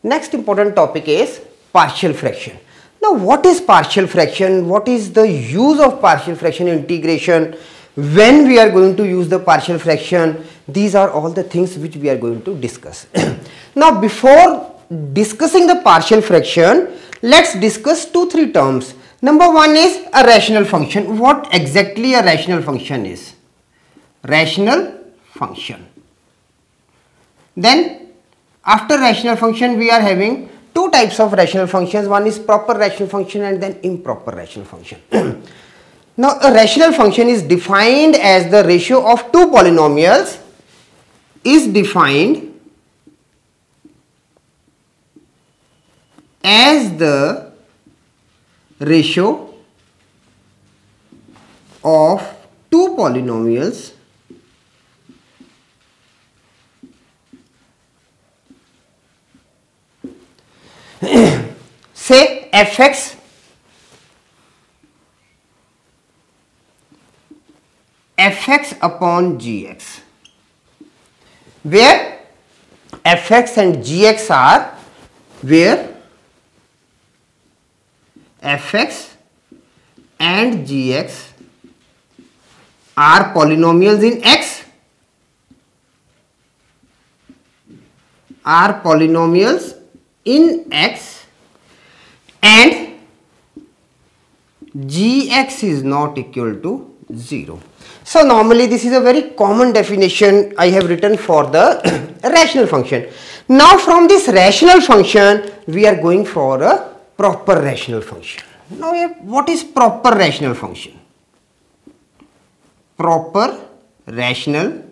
Next important topic is partial fraction. Now what is partial fraction? What is the use of partial fraction integration? When we are going to use the partial fraction? These are all the things which we are going to discuss. Now before discussing the partial fraction, let's discuss 2-3 terms. Number one is a rational function. What exactly a rational function is? Rational function. Then after rational function we are having two types of rational functions. One is proper rational function and then improper rational function. Now a rational function is defined as the ratio of two polynomials is defined as the ratio of two polynomials say fx upon gx, where fx and gx are where fx and gx are polynomials in x, are polynomials in x, and gx is not equal to 0. So normally this is a very common definition I have written for the rational function. Now from this rational function we are going for a proper rational function. Now what is proper rational function? Proper rational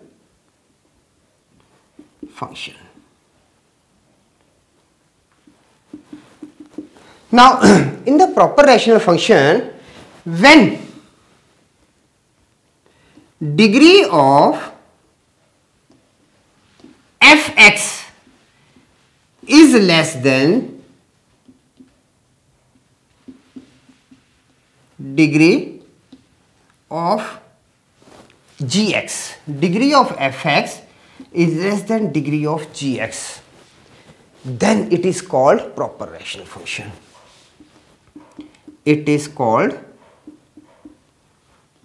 function. Now in the proper rational function, when degree of fx is less than degree of gx, degree of fx is less than degree of gx, then it is called proper rational function. It is called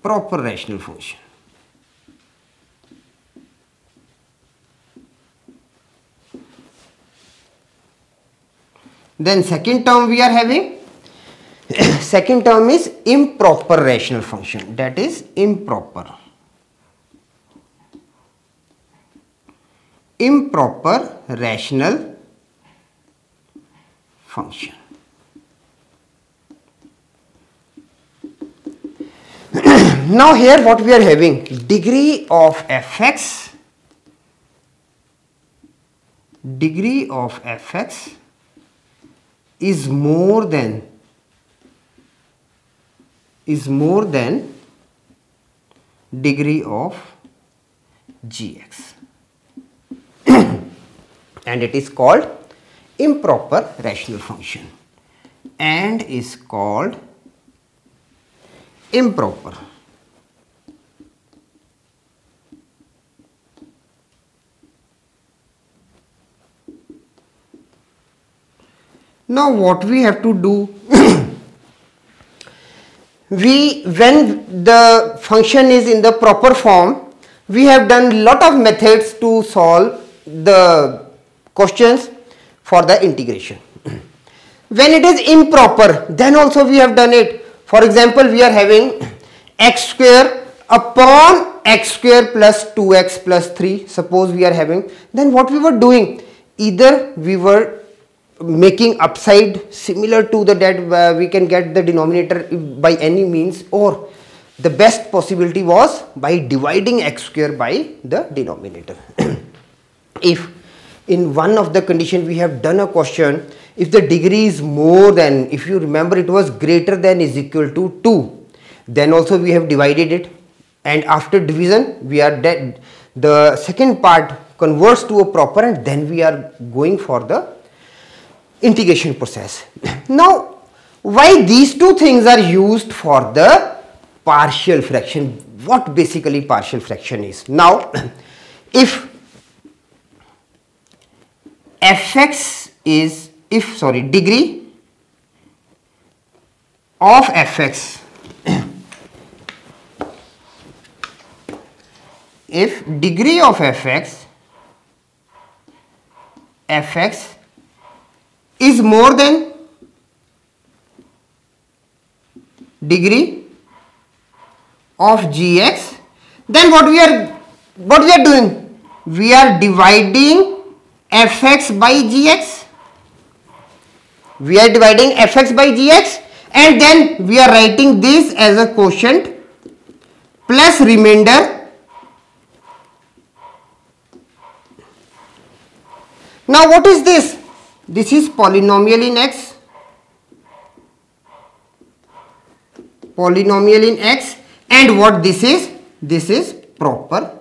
proper rational function. Then second term we are having, second term is improper rational function, that is improper rational function. Now here what we are having, degree of fx, degree of fx is more than degree of gx and it is called improper rational function and is called improper. Now what we have to do, when the function is in the proper form, we have done lot of methods to solve the questions for the integration. When it is improper, then also we have done it. For example, we are having x square upon x square plus 2x plus 3, suppose we are having, then what we were doing, either we were making upside similar to the that we can get the denominator by any means, or the best possibility was by dividing x square by the denominator. If in one of the condition we have done a question, if the degree is more than, if you remember it was greater than is equal to 2, then also we have divided it, and after division we are dead, the second part converts to a proper and then we are going for the integration process. Now why these two things are used for the partial fraction? What basically partial fraction is? Now if fx is, degree of fx, if degree of fx is more than degree of gx, then what we are doing? We are dividing fx by gx. We are dividing fx by gx, and then we are writing this as a quotient plus remainder. Now what is this? This is polynomial in x. Polynomial in x, and what this is? This is proper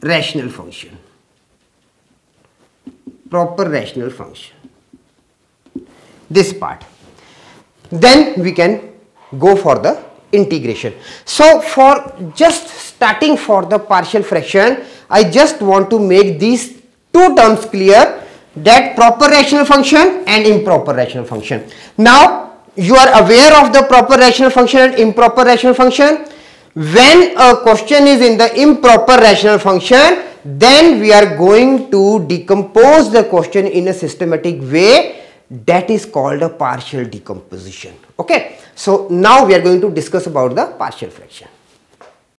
rational function. Proper rational function. This part. Then we can go for the integration. So for just starting for the partial fraction, I just want to make these two terms clear, that proper rational function and improper rational function. Now you are aware of the proper rational function and improper rational function. When a question is in the improper rational function, then we are going to decompose the question in a systematic way, that is called a partial decomposition. Okay, so now we are going to discuss about the partial fraction.